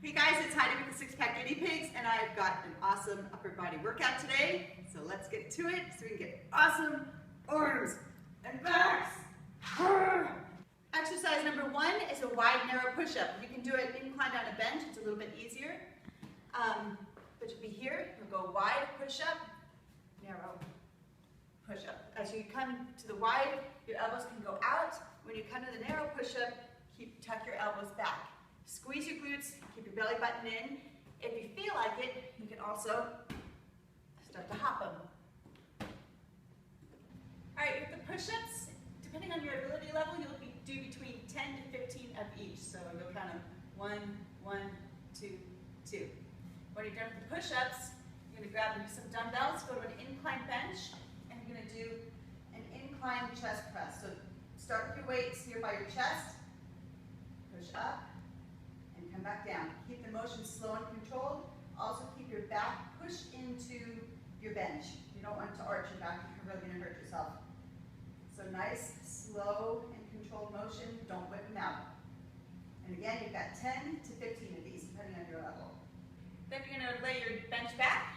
Hey guys, it's Heidi with the Six Pack Guinea Pigs, and I've got an awesome upper body workout today. So let's get to it so we can get awesome arms and backs. Exercise number 1 is a wide, narrow push-up. You can do it inclined on a bench. It's a little bit easier. But you'll be here. You'll go wide, push-up, narrow, push-up. As you come to the wide, your elbows can go out. When you come to the narrow push-up, tuck your elbows back. Squeeze your glutes, keep your belly button in. If you feel like it, you can also start to hop them. All right, with the push-ups, depending on your ability level, you'll do between 10 to 15 of each. So you'll count them 1, 1, 2, 2. When you're done with the push-ups, you're gonna grab some dumbbells, go to an incline bench, and you're gonna do an incline chest press. So start with your weights here by your chest, push up, and come back down. Keep the motion slow and controlled. Also keep your back pushed into your bench. You don't want to arch your back, you're really going to hurt yourself. So nice, slow, and controlled motion. Don't whip them out. And again, you've got 10 to 15 of these, depending on your level. Then you're going to lay your bench back,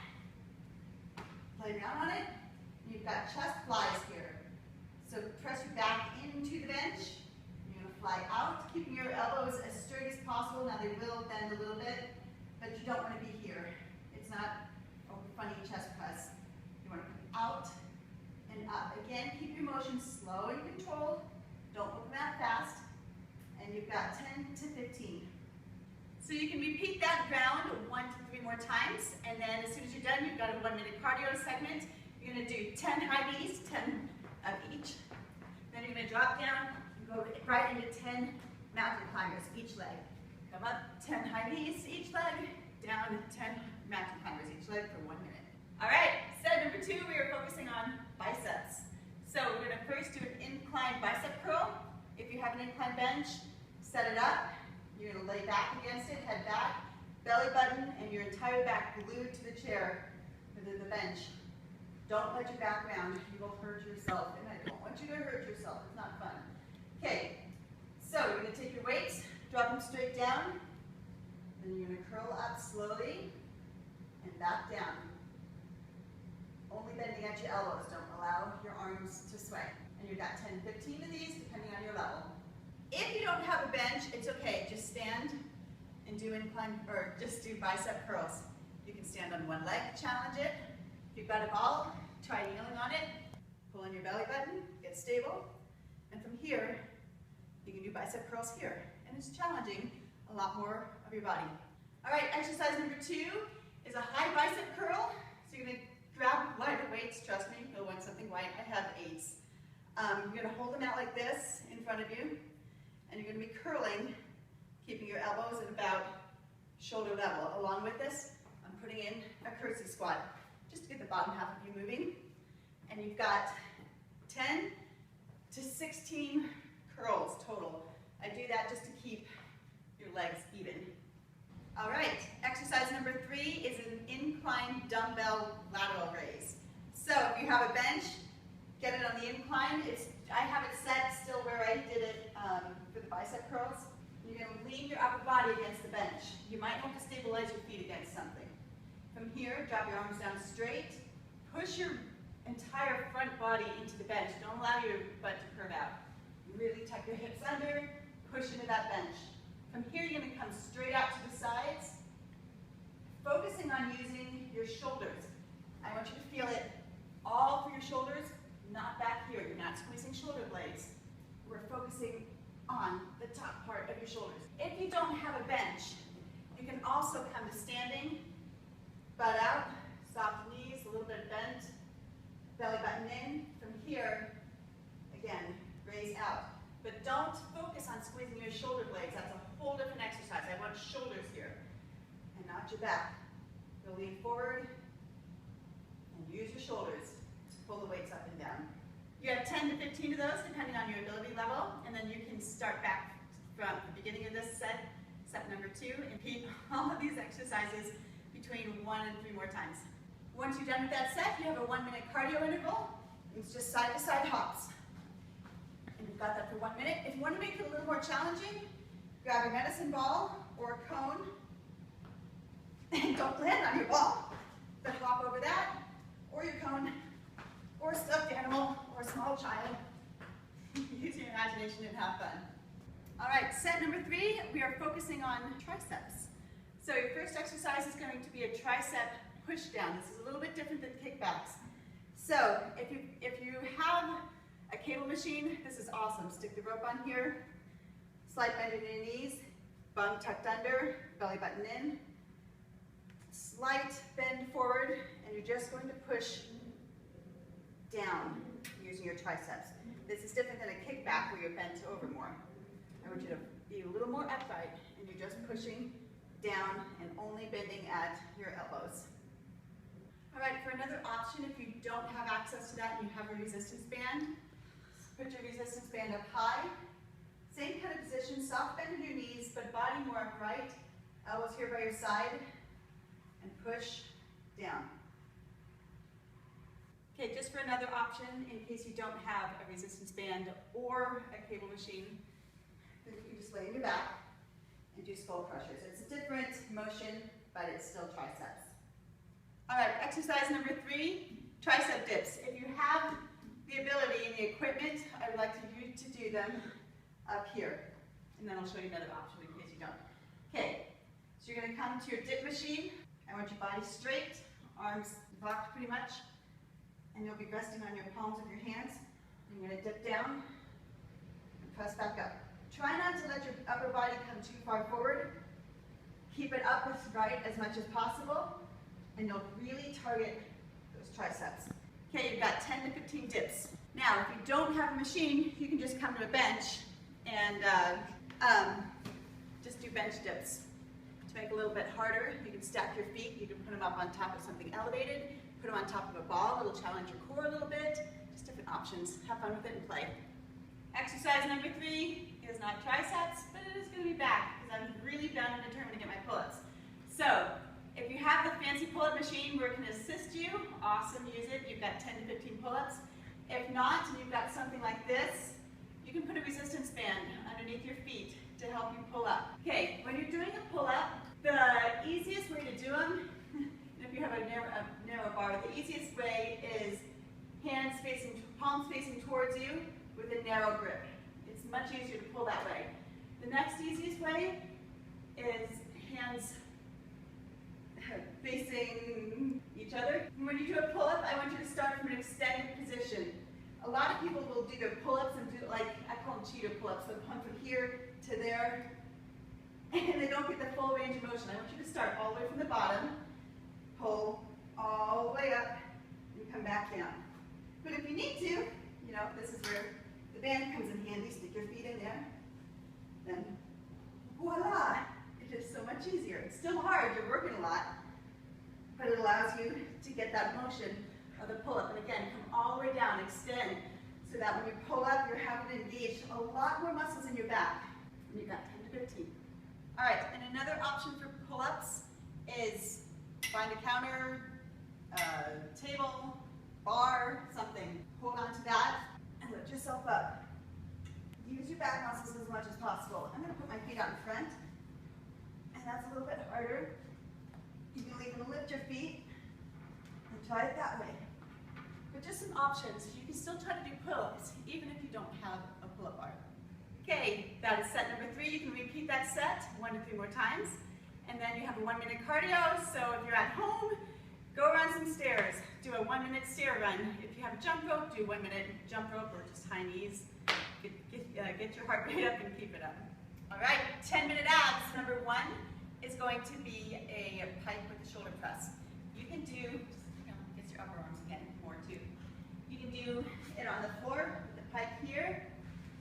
lay down on it, and you've got chest flies here. So press your back into the bench. Fly out, keeping your elbows as straight as possible. Now they will bend a little bit, but you don't want to be here. It's not a funny chest press. You want to come out and up. Again, keep your motion slow and controlled. Don't move them out fast. And you've got 10 to 15. So you can repeat that round 1 to 3 more times, and then as soon as you're done, you've got a 1-minute cardio segment. You're going to do 10 high knees, 10 of each. Then you're going to drop down. Go right into 10 mountain climbers each leg. Come up, 10 high knees each leg, down 10 mountain climbers each leg for 1 minute. All right, set number 2, we are focusing on biceps. So we're going to first do an incline bicep curl. If you have an incline bench, set it up. You're going to lay back against it, head back, belly button, and your entire back glued to the chair within the bench. Don't let your back round. You will hurt yourself, and I don't want you to hurt yourself. It's not fun. Okay, so you're going to take your weights, drop them straight down, then you're going to curl up slowly and back down. Only bending at your elbows, don't allow your arms to sway. And you've got 10, 15 of these depending on your level. If you don't have a bench, it's okay, just stand and do incline, or just do bicep curls. You can stand on one leg, challenge it. If you've got a ball, try kneeling on it, pull in your belly button, get stable, and from here, you can do bicep curls here, and it's challenging a lot more of your body. All right, exercise number 2 is a high bicep curl. So you're gonna grab lighter weights, trust me, you'll want something light. I have 8s. You're gonna hold them out like this in front of you, and you're gonna be curling, keeping your elbows at about shoulder level. Along with this, I'm putting in a curtsy squat, just to get the bottom half of you moving. And you've got 10 to 16 curls total. I do that just to keep your legs even. All right, exercise number 3 is an incline dumbbell lateral raise. So if you have a bench, get it on the incline. I have it set still where I did it for the bicep curls. You're going to lean your upper body against the bench. You might want to stabilize your feet against something. From here, drop your arms down straight. Push your entire front body into the bench. Don't allow your butt to curve out. Really tuck your hips under, push into that bench. From here, you're going to come straight out to the sides, focusing on using your shoulders. I want you to feel it all through your shoulders, not back here. You're not squeezing shoulder blades. We're focusing on the top part of your shoulders. If you don't have a bench, you can also come to standing, butt out, soft knees, a little bit bent, belly button in. From here, again, raise out. But don't focus on squeezing your shoulder blades. That's a whole different exercise. I want shoulders here and not your back. You'll lean forward and use your shoulders to pull the weights up and down. You have 10 to 15 of those depending on your ability level, and then you can start back from the beginning of this set number 2, and repeat all of these exercises between 1 and 3 more times. Once you're done with that set, you have a 1-minute cardio interval. It's just side-to-side hops. And you've got that for 1 minute. If you want to make it a little more challenging, grab a medicine ball or a cone don't land on your ball, but hop over that, or your cone, or a stuffed animal, or a small child. Use your imagination and have fun. All right, set number 3, we are focusing on triceps. So your first exercise is going to be a tricep push down. This is a little bit different than kickbacks. So if you have a cable machine, this is awesome. Stick the rope on here, slight bend in your knees, bum tucked under, belly button in, slight bend forward, and you're just going to push down using your triceps. This is different than a kickback where you're bent over more. I want you to be a little more upright, and you're just pushing down and only bending at your elbows. All right, for another option, if you don't have access to that and you have a resistance band, put your resistance band up high. Same kind of position, soft bend in your knees, but body more upright. Elbows here by your side, and push down. Okay, just for another option, in case you don't have a resistance band or a cable machine, then you can just lay on your back and do skull crushers. It's a different motion, but it's still triceps. All right, exercise number 3, tricep dips. If you have the ability and the equipment, I would like you to do them up here. And then I'll show you another option in case you don't. Okay, so you're going to come to your dip machine. I want your body straight, arms locked pretty much, and you'll be resting on your palms of your hands. You're going to dip down and press back up. Try not to let your upper body come too far forward. Keep it up right as much as possible, and you'll really target those triceps. Okay, you've got 10 to 15 dips. Now, if you don't have a machine, you can just come to a bench and just do bench dips. To make it a little bit harder, you can stack your feet. You can put them up on top of something elevated, put them on top of a ball. It'll challenge your core a little bit. Just different options. Have fun with it and play. Exercise number 3 is not triceps, but it is going to be back because I'm really bound and determined to get my pull-ups. So, if you have the fancy pull-up machine where it can assist you, awesome, use it. You've got 10 to 15 pull-ups. If not, and you've got something like this, you can put a resistance band underneath your feet to help you pull up. Okay, when you're doing a pull-up, the easiest way to do them, if you have a narrow bar, the easiest way is hands facing, palms facing towards you with a narrow grip. It's much easier to pull that way. The next easiest way is hands facing each other. When you do a pull-up, I want you to start from an extended position. A lot of people will do their pull-ups and do, like, I call them cheater pull-ups. They'll pump from here to there, and they don't get the full range of motion. I want you to start all the way from the bottom, pull all the way up, and come back down. But if you need to, you know, this is where the band comes in handy. Stick your feet in there, then voila! It is so much easier. It's still hard, you're working a lot, but it allows you to get that motion of the pull-up. And again, come all the way down, extend, so that when you pull up, you're having to engage a lot more muscles in your back. And you've got 10 to 15. All right, and another option for pull-ups is find a counter, table, bar, something. Hold on to that and lift yourself up. Use your back muscles as much as possible. I'm going to put my feet out in front, and that's a little bit harder. You can even lift your feet and try it that way. But just some options. You can still try to do pull-ups, even if you don't have a pull-up bar. Okay, that is set number 3. You can repeat that set 1 to 3 more times. And then you have a 1-minute cardio. So if you're at home, go around some stairs. Do a 1-minute stair run. If you have a jump rope, do 1-minute jump rope or just high knees. Get your heart rate up and keep it up. All right, 10-minute abs. Number 1 is going to be a pike with a shoulder press. You can do, get your upper arms again, more too. You can do it on the floor with the pike here.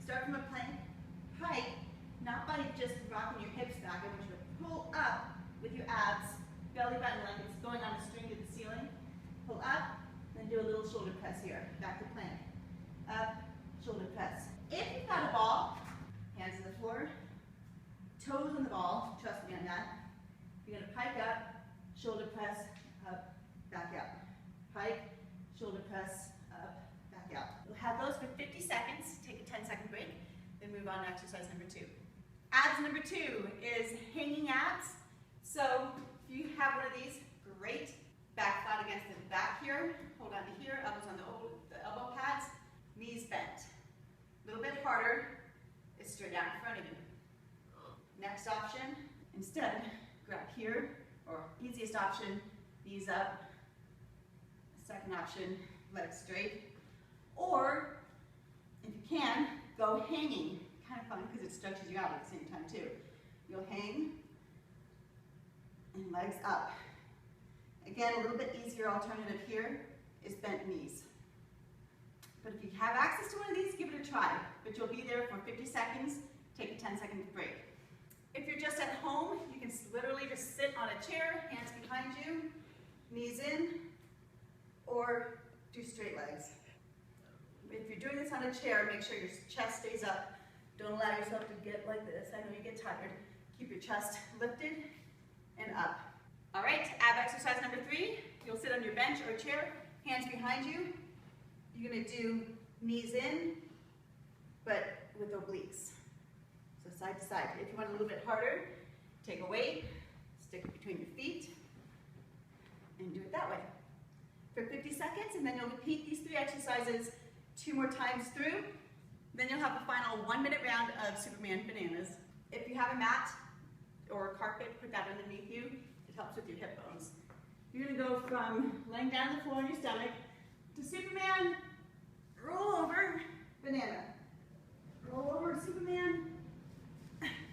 Start from a plank pike, not by just rocking your hips back. I want you to pull up with your abs, belly button like it's going on a string to the ceiling. Pull up, then do a little shoulder press here. Back to plank. Up, shoulder press. If you've got a ball, hands to the floor, toes on the ball, trust me on that. You're going to pike up, shoulder press, up, back out. Pike, shoulder press, up, back out. You'll have those for 50 seconds. Take a 10-second break, then move on to exercise number 2. Abs number 2 is hanging abs. So if you have one of these, Next option, instead, grab here, or easiest option, knees up. Second option, legs straight. Or, if you can, go hanging. Kind of fun because it stretches you out at the same time too. You'll hang, and legs up. Again, a little bit easier alternative here is bent knees. But if you have access to one of these, give it a try. But you'll be there for 50 seconds, take a 10-second break. If you're just at home, you can literally just sit on a chair, hands behind you, knees in, or do straight legs. If you're doing this on a chair, make sure your chest stays up. Don't allow yourself to get like this. I know you get tired. Keep your chest lifted and up. All right, ab exercise number 3. You'll sit on your bench or chair, hands behind you. You're gonna do knees in, but with obliques. So side to side. If you want a little bit harder, take a weight, stick it between your feet, and do it that way. For 50 seconds, and then you'll repeat these 3 exercises 2 more times through. Then you'll have a final 1-minute round of Superman bananas. If you have a mat or a carpet, put that underneath you. It helps with your hip bones. You're gonna go from laying down on the floor on your stomach to Superman, roll over, banana. Roll over, Superman,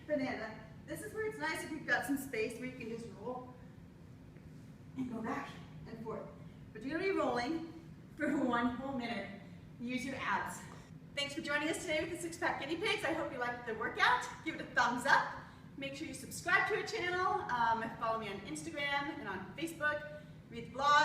banana. This is where it's nice if you've got some space where you can just roll and go back and forth. But you're gonna be rolling for 1 whole minute. Use your abs. Thanks for joining us today with the Six-Pack Guinea Pigs. I hope you liked the workout. Give it a thumbs up. Make sure you subscribe to our channel. Follow me on Instagram and on Facebook. Read the blog.